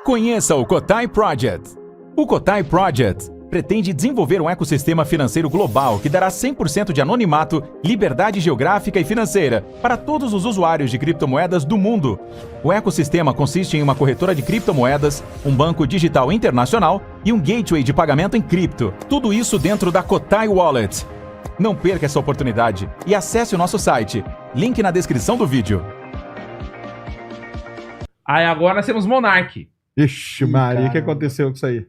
Conheça o Cotai Project. O Cotai Project pretende desenvolver um ecossistema financeiro global que dará 100% de anonimato, liberdade geográfica e financeira para todos os usuários de criptomoedas do mundo. O ecossistema consiste em uma corretora de criptomoedas, um banco digital internacional e um gateway de pagamento em cripto. Tudo isso dentro da Cotai Wallet. Não perca essa oportunidade e acesse o nosso site. Link na descrição do vídeo. Aí agora nós temos Monark. Ixi, Maria, o que aconteceu com isso aí?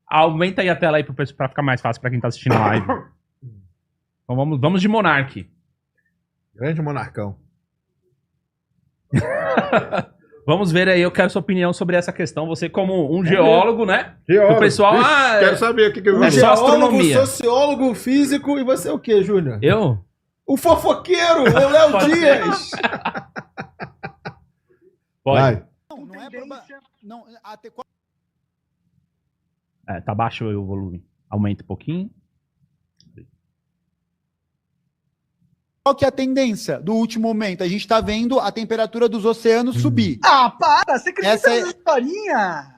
Aumenta aí a tela aí pra ficar mais fácil pra quem tá assistindo a live. Então vamos de Monark. Grande monarcão. Vamos ver aí, eu quero sua opinião sobre essa questão. Você como um geólogo, né? Geólogo. O pessoal, quero saber o que é só astronomia. Sociólogo, físico e você o quê, Júnior? Eu? O fofoqueiro, o Léo Dias. Pode. Vai. Não é problema. Não, até qual... Tá baixo o volume. Aumenta um pouquinho. Qual que é a tendência do último momento? A gente está vendo a temperatura dos oceanos subir. Ah, para! Você acredita Essa é- nessa historinha?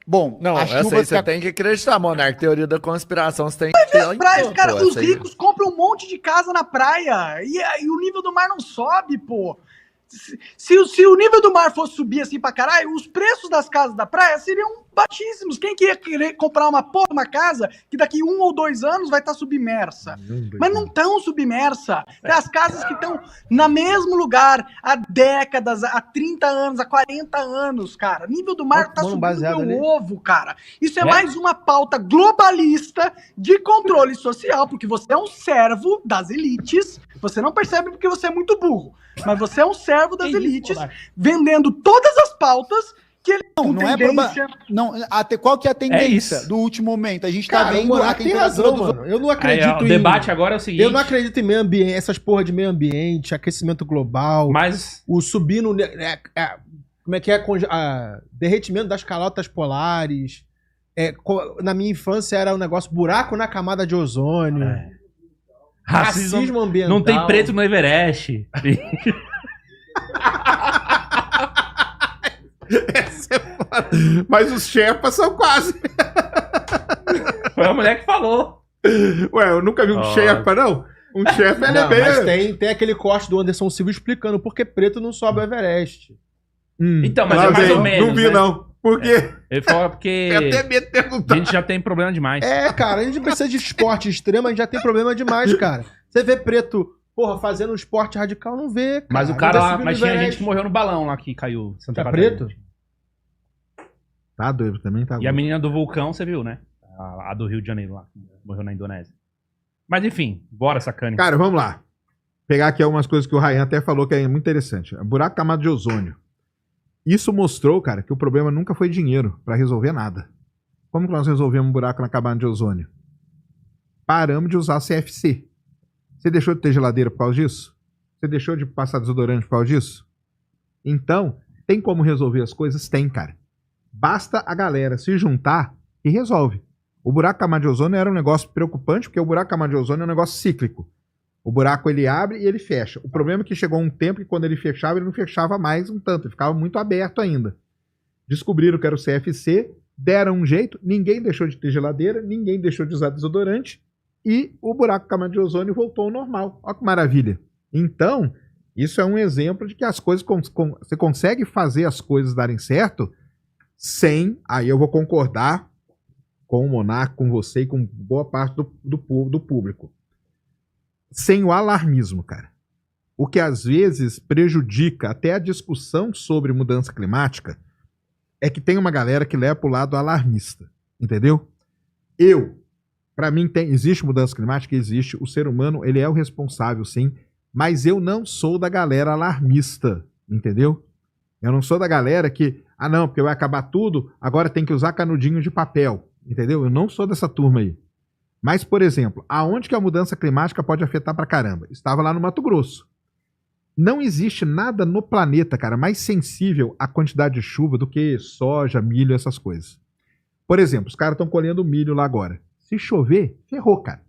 Bom, Não, as essa aí chuvas você que tem que acreditar, Monark. Teoria da conspiração você tem que ter. Praia, cara, pô, os essa aí. ricos compram um monte de casa na praia e o nível do mar não sobe, pô. Se o nível do mar fosse subir assim pra caralho, os preços das casas da praia seriam baixíssimos. Quem que ia querer comprar uma casa que daqui 1 ou 2 anos vai estar submersa? Mas não estão submersa. Tem as casas que estão no mesmo lugar há décadas, há 30 anos, há 40 anos, cara. O nível do mar tá subindo meu ovo, cara. Isso é mais uma pauta globalista de controle social, porque você é um servo das elites. Você não percebe porque você é muito burro. Mas você é um servo das elites, vendendo todas as pautas que ele não é problema. Não, até qual que é a tendência do último momento? A gente está vendo a tem temperatura razão, dos... mano. Eu não acredito O debate agora é o seguinte. Eu não acredito em meio ambiente, essas porra de meio ambiente, aquecimento global, Mas o subir no... como é que é? Derretimento das calotas polares. Na minha infância era um negócio buraco na camada de ozônio. Racismo ambiental. não tem preto no Everest. Essa é foda. Mas os Sherpas são quase. Foi a mulher que falou. Ué, eu nunca vi um Sherpa, não. Um Sherpa é bem... Mas tem aquele corte do Anderson Silva explicando por que preto não sobe o Everest. Então, mas é mais ou menos. Não vi, né? não. Por quê? Ele falou porque Eu até medo de perguntar. a gente já tem problema demais. Cara, a gente precisa de esporte extremo, a gente já tem problema demais, cara. Você vê preto, porra, fazendo um esporte radical, não vê, cara. Mas o cara Não vai lá, subir mas no tinha Everest. gente que morreu no balão lá que caiu. Santa Tá Catarina. preto? Tá doido, também tá doido. E a menina do vulcão, você viu, né? A do Rio de Janeiro lá, que morreu na Indonésia. Mas enfim, bora, sacane. Cara, vamos lá. Pegar aqui algumas coisas que o Ryan até falou que é muito interessante. Buraco camada de ozônio. Isso mostrou, cara, que o problema nunca foi dinheiro pra resolver nada. Como que nós resolvemos um buraco na camada de ozônio? Paramos de usar CFC. Você deixou de ter geladeira por causa disso? Você deixou de passar desodorante por causa disso? Então, tem como resolver as coisas? Tem, cara. Basta a galera se juntar e resolve. O buraco camada de ozônio era um negócio preocupante, porque o buraco camada de ozônio é um negócio cíclico. O buraco ele abre e ele fecha. O problema é que chegou um tempo que quando ele fechava, ele não fechava mais um tanto, ele ficava muito aberto ainda. Descobriram que era o CFC, deram um jeito, ninguém deixou de ter geladeira, ninguém deixou de usar desodorante e o buraco camada de ozônio voltou ao normal. Olha que maravilha. Então, isso é um exemplo de que as coisas você consegue fazer as coisas darem certo sem, aí eu vou concordar com o Monark, com você e com boa parte do público. Sem o alarmismo, cara. O que às vezes prejudica até a discussão sobre mudança climática é que tem uma galera que leva pro lado alarmista, entendeu? Pra mim existe mudança climática, existe, o ser humano, ele é o responsável, sim, mas eu não sou da galera alarmista, entendeu? Eu não sou da galera que, não, porque vai acabar tudo, agora tem que usar canudinho de papel, entendeu? Eu não sou dessa turma aí. Mas, por exemplo, aonde que a mudança climática pode afetar pra caramba? Estava lá no Mato Grosso. Não existe nada no planeta, cara, mais sensível à quantidade de chuva do que soja, milho, essas coisas. Por exemplo, os caras estão colhendo milho lá agora. Se chover, ferrou, cara.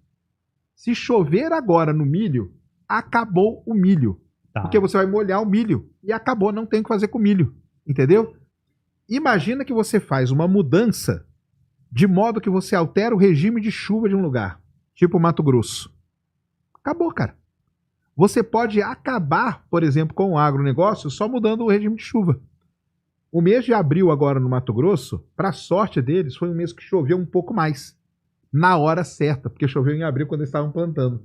Se chover agora no milho, acabou o milho. Porque você vai molhar o milho e acabou, não tem o que fazer com o milho. Entendeu? Imagina que você faz uma mudança de modo que você altera o regime de chuva de um lugar, tipo Mato Grosso. Acabou, cara. Você pode acabar, por exemplo, com o agronegócio só mudando o regime de chuva. O mês de abril agora no Mato Grosso, para sorte deles, foi um mês que choveu um pouco mais. Na hora certa, porque choveu em abril quando eles estavam plantando.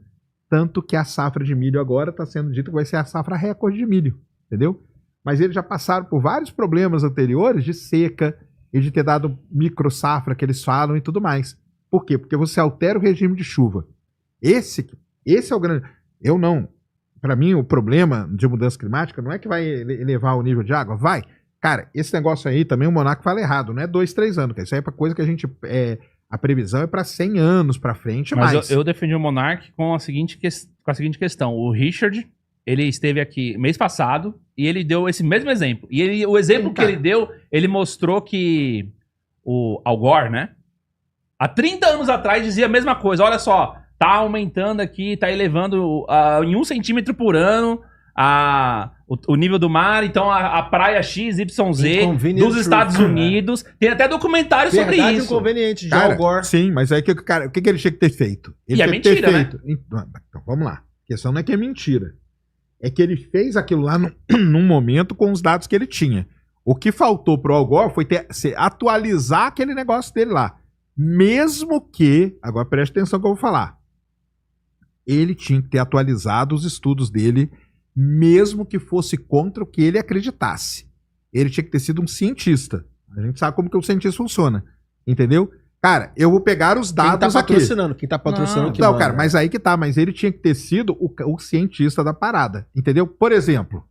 Tanto que a safra de milho agora está sendo dito que vai ser a safra recorde de milho, entendeu? Mas eles já passaram por vários problemas anteriores de seca e de ter dado micro safra que eles falam e tudo mais. Por quê? Porque você altera o regime de chuva. Esse é o grande... Eu não... Para mim, o problema de mudança climática não é que vai elevar o nível de água. Vai. Cara, esse negócio aí também o Monarca fala errado. Não é 2, 3 anos. Cara. Isso aí é pra coisa que a gente... a previsão é para 100 anos para frente, mas eu defendi o Monark com a seguinte questão. O Richard, ele esteve aqui mês passado e ele deu esse mesmo exemplo. E o exemplo que ele deu, ele mostrou que o Al Gore, né? Há 30 anos atrás dizia a mesma coisa. Olha só, tá aumentando aqui, tá elevando em 1 centímetro por ano o nível do mar, então a praia XYZ dos Estados Unidos. Tem até documentário sobre isso. Inconveniente de cara, Al Gore. Sim, mas aí o que ele tinha que ter feito? Ele é mentira, né? Então, vamos lá. A questão não é que é mentira. É que ele fez aquilo lá num momento com os dados que ele tinha. O que faltou pro Al Gore foi atualizar aquele negócio dele lá. Mesmo que, agora preste atenção que eu vou falar, ele tinha que ter atualizado os estudos dele, mesmo que fosse contra o que ele acreditasse. Ele tinha que ter sido um cientista. A gente sabe como que o cientista funciona. Entendeu? Cara, eu vou pegar os dados aqui. Quem tá patrocinando que não, manda. cara, mas aí que tá. Mas ele tinha que ter sido o cientista da parada. Entendeu? Por exemplo,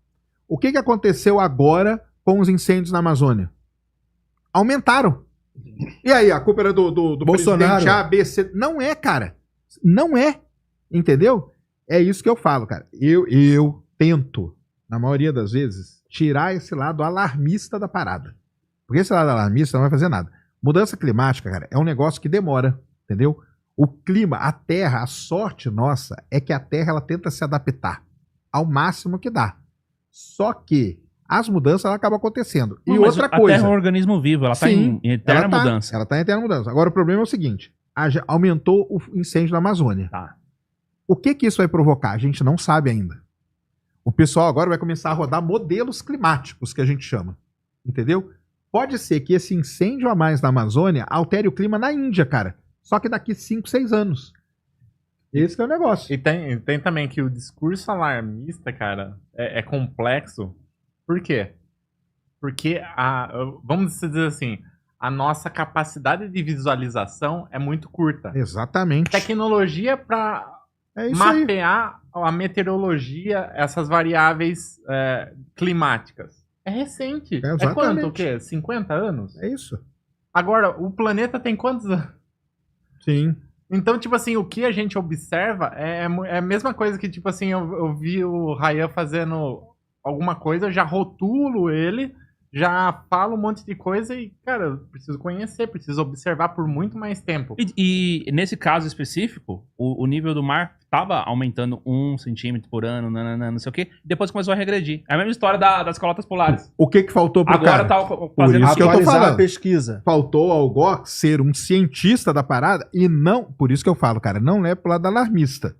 o que aconteceu agora com os incêndios na Amazônia? Aumentaram. E aí, a culpa era do Bolsonaro. presidente A, B, C. Não é, cara. Não é. Entendeu? É isso que eu falo, cara. Eu tento, na maioria das vezes, tirar esse lado alarmista da parada. Porque esse lado alarmista não vai fazer nada. Mudança climática, cara, é um negócio que demora, entendeu? O clima, a Terra, a sorte nossa é que a Terra ela tenta se adaptar ao máximo que dá. Só que as mudanças ela acabam acontecendo. E outra coisa... A Terra é um organismo vivo, ela está em eterna mudança. Ela está em eterna mudança. Agora o problema é o seguinte, aumentou o incêndio na Amazônia. Tá. O que isso vai provocar? A gente não sabe ainda. O pessoal agora vai começar a rodar modelos climáticos, que a gente chama. Entendeu? Pode ser que esse incêndio a mais na Amazônia altere o clima na Índia, cara. Só que daqui 5, 6 anos. Esse que é o negócio. E tem também que o discurso alarmista, cara, é complexo. Por quê? Porque, vamos dizer assim, a nossa capacidade de visualização é muito curta. Exatamente. Tecnologia para mapear a meteorologia, essas variáveis climáticas. É recente. É quanto? O quê? 50 anos? É isso. Agora, o planeta tem quantos anos? Sim. Então, tipo assim, o que a gente observa é a mesma coisa que, tipo assim, eu vi o Ryan fazendo alguma coisa, eu já rotulo ele, já falo um monte de coisa e, cara, eu preciso conhecer, preciso observar por muito mais tempo. E nesse caso específico, o nível do mar estava aumentando 1 centímetro por ano, não sei o quê, e depois começou a regredir. É a mesma história das calotas polares. O que faltou pro Agora cara? tá Por fazendo isso que eu tô Atualizar falando. a pesquisa. Faltou ao Gore ser um cientista da parada e não... Por isso que eu falo, cara, não leva pro lado alarmista.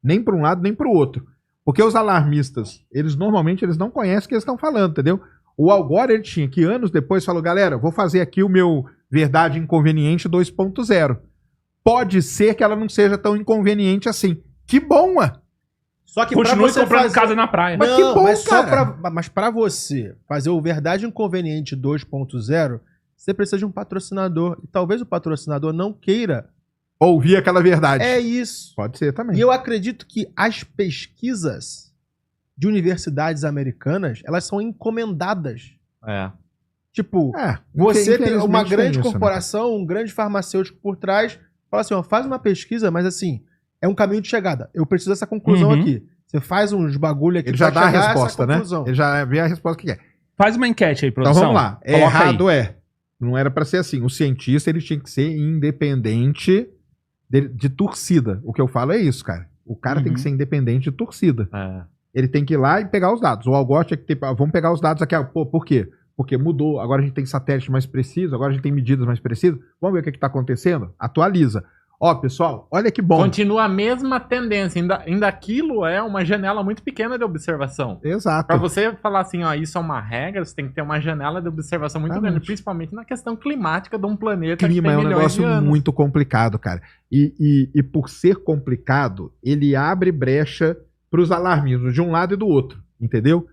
Nem para um lado, nem pro outro. Porque os alarmistas, eles normalmente não conhecem o que eles estão falando, entendeu? O Al Gore, ele tinha que anos depois falou, galera, vou fazer aqui o meu Verdade Inconveniente 2.0. Pode ser que ela não seja tão inconveniente assim. Que bom, ué! Só que Continue comprando casa na praia. Mas que bom, mas cara. mas pra você fazer o Verdade Inconveniente 2.0, você precisa de um patrocinador. E talvez o patrocinador não queira Ouvir aquela verdade. É isso. Pode ser também. E eu acredito que as pesquisas de universidades americanas, elas são encomendadas. É. Tipo, você tem uma infelizmente grande tem isso, corporação, um grande farmacêutico por trás, fala assim, ó, faz uma pesquisa, mas assim, é um caminho de chegada. Eu preciso dessa conclusão aqui. Você faz uns bagulho aqui Ele já pra dá a chegar resposta, né? conclusão. Ele já vê a resposta que quer. Faz uma enquete aí, Então produção. vamos lá. Coloca Errado aí. Não era pra ser assim. O cientista, ele tinha que ser independente de torcida. O que eu falo é isso, cara. O cara tem que ser independente de torcida. É. Ele tem que ir lá e pegar os dados. O Al Gore tinha que ter... Vamos pegar os dados aqui. Pô, por quê? porque mudou, agora a gente tem satélite mais preciso, agora a gente tem medidas mais precisas. Vamos ver o que está acontecendo? Atualiza. Ó, pessoal, olha que bom. Continua a mesma tendência. Ainda aquilo é uma janela muito pequena de observação. Exato. Para você falar assim, ó, isso é uma regra, você tem que ter uma janela de observação muito grande, principalmente na questão climática de um planeta Clima que é tem um milhões de negócio anos. muito complicado, cara. E por ser complicado, ele abre brecha para os alarmismos de um lado e do outro, entendeu?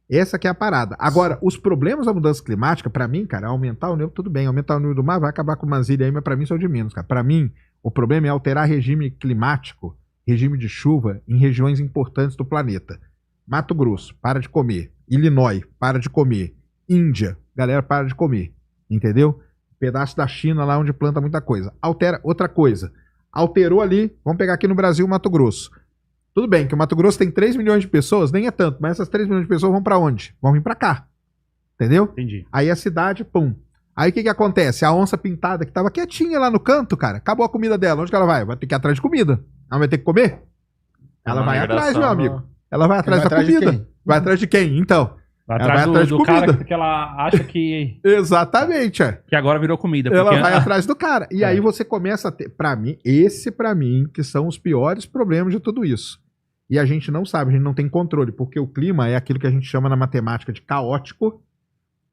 Essa que é a parada. Agora, os problemas da mudança climática, para mim, cara, aumentar o nível, tudo bem, aumentar o nível do mar vai acabar com umas ilhas aí, mas para mim são de menos, cara. Para mim, o problema é alterar regime climático, regime de chuva em regiões importantes do planeta. Mato Grosso, para de comer. Illinois, para de comer. Índia, galera, para de comer. Entendeu? Pedaço da China lá onde planta muita coisa. Altera outra coisa. Alterou ali, vamos pegar aqui no Brasil, Mato Grosso. Tudo bem que o Mato Grosso tem 3 milhões de pessoas, nem é tanto, mas essas 3 milhões de pessoas vão para onde? Vão vir para cá. Entendeu? Entendi. Aí a cidade, pum. Aí o que acontece? A onça pintada que tava quietinha lá no canto, cara, acabou a comida dela. Onde que ela vai? Vai ter que ir atrás de comida. Ela vai ter que comer? Ela vai atrás, meu amigo. Ela vai atrás da comida. Vai atrás de quem? Então. Vai ela atrás vai atrás de do comida. cara que ela acha que Exatamente, é. agora virou comida. Ela porque- vai atrás do cara. E aí você começa a ter, pra mim, que são os piores problemas de tudo isso. E a gente não sabe, a gente não tem controle, porque o clima é aquilo que a gente chama na matemática de caótico,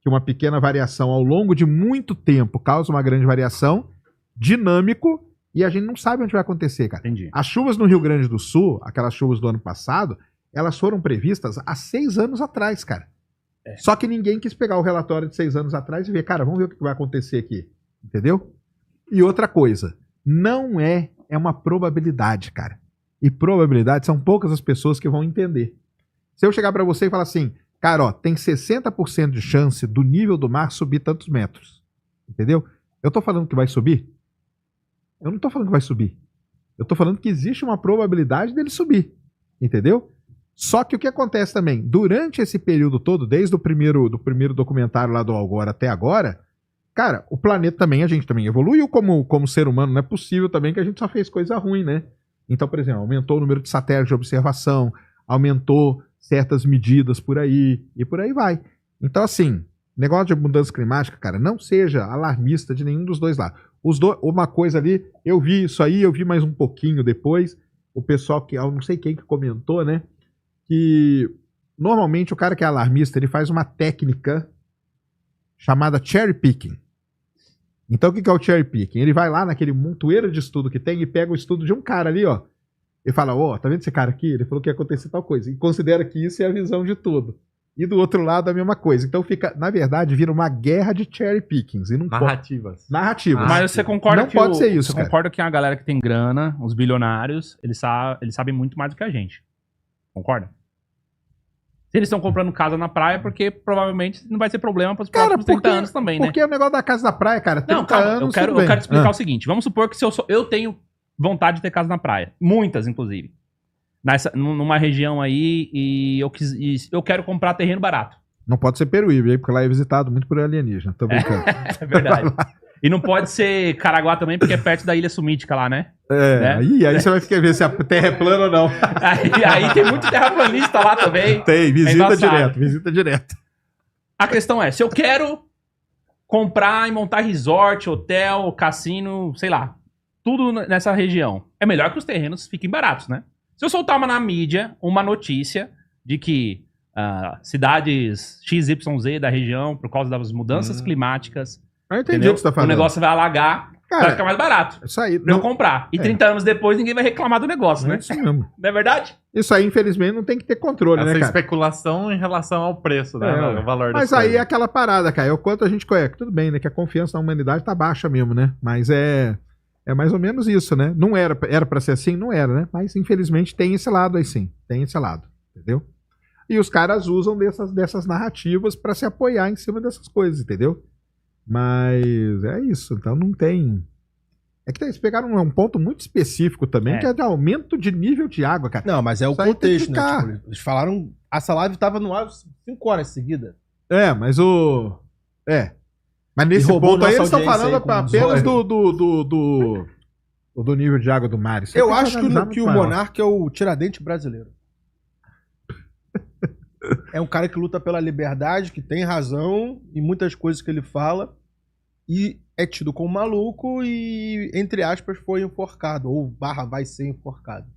que uma pequena variação ao longo de muito tempo causa uma grande variação, dinâmico, e a gente não sabe onde vai acontecer, cara. Entendi. As chuvas no Rio Grande do Sul, aquelas chuvas do ano passado, elas foram previstas há 6 anos atrás, cara. Só que ninguém quis pegar o relatório de 6 anos atrás e ver, cara, vamos ver o que vai acontecer aqui. Entendeu? E outra coisa, não é uma probabilidade, cara. E probabilidade são poucas as pessoas que vão entender. Se eu chegar pra você e falar assim, cara, ó, tem 60% de chance do nível do mar subir tantos metros. Entendeu? Eu tô falando que vai subir? Eu não tô falando que vai subir. Eu tô falando que existe uma probabilidade dele subir. Entendeu? Só que o que acontece também, durante esse período todo, desde o primeiro documentário lá do Al Gore até agora, cara, o planeta também, a gente também evoluiu como ser humano. Não é possível também que a gente só fez coisa ruim, né? Então, por exemplo, aumentou o número de satélites de observação, aumentou certas medidas por aí, e por aí vai. Então, assim, negócio de mudança climática, cara, não seja alarmista de nenhum dos dois lados. Uma coisa ali, eu vi isso aí, eu vi mais um pouquinho depois, o pessoal que, eu não sei quem que comentou, né, que normalmente o cara que é alarmista, ele faz uma técnica chamada cherry picking. Então o que é o cherry picking? Ele vai lá naquele montoeiro de estudo que tem e pega o estudo de um cara ali, ó, e fala, ó, tá vendo esse cara aqui? Ele falou que ia acontecer tal coisa. E considera que isso é a visão de tudo. E do outro lado a mesma coisa. Então fica, na verdade, vira uma guerra de cherry pickings. E não Narrativas. Narrativas. Mas você concorda Não que pode ser isso, você cara. concorda que a galera que tem grana, os bilionários, eles sabem muito mais do que a gente. Concorda? Se eles estão comprando casa na praia, porque provavelmente não vai ser problema para os próximos 30 anos também, né? Porque o negócio da casa da praia, cara, 30 Não, calma, anos, eu quero tudo bem. te explicar o seguinte. Vamos supor que eu tenho vontade de ter casa na praia. Muitas, inclusive. Numa região aí, e eu quero comprar terreno barato. Não pode ser Peruíbe, aí, porque lá é visitado muito por alienígena. Tô brincando. É verdade. E não pode ser Caraguá também, porque é perto da Ilha Sumítica lá, né? É, aí você vai ficar ver se a terra é plana ou não. Aí tem muito terraplanista lá também. Tem, visita embaçado. visita direto. A questão é, se eu quero comprar e montar resort, hotel, cassino, sei lá, tudo nessa região, é melhor que os terrenos fiquem baratos, né? Se eu soltar na mídia uma notícia de que cidades XYZ da região, por causa das mudanças climáticas, Eu entendi entendeu? o que você tá O falando. negócio vai alagar, Cara, vai ficar mais barato Isso aí. pra eu comprar. E 30 anos depois ninguém vai reclamar do negócio, É né? isso mesmo. Não é verdade? Isso aí, infelizmente, não tem que ter controle, Essa né, cara? especulação em relação ao preço, né? É, o valor das Mas aí é coisas. aquela parada, cara. É o quanto a gente conhece. Tudo bem, né? Que a confiança na humanidade tá baixa mesmo, né? Mas é mais ou menos isso, né? Não era pra ser assim? Não era, né? Mas infelizmente tem esse lado aí sim. Tem esse lado, entendeu? E os caras usam dessas narrativas pra se apoiar em cima dessas coisas, entendeu? Mas é isso. Então não tem... É que eles pegaram um ponto muito específico também, que é de aumento de nível de água, cara. Não, mas é o Isso aí tem que contexto, né? ficar. Tipo, eles falaram. Essa live tava no ar 5 horas seguidas. É, mas o... Mas nesse roubou ponto aí nossa eles estão audiência falando aí com apenas do nível de água do mar. Isso aí Eu tem acho que analisar o muito maior. Monark é o Tiradentes brasileiro. É um cara que luta pela liberdade, que tem razão em muitas coisas que ele fala, e é tido como maluco e, entre aspas, foi enforcado, ou / vai ser enforcado.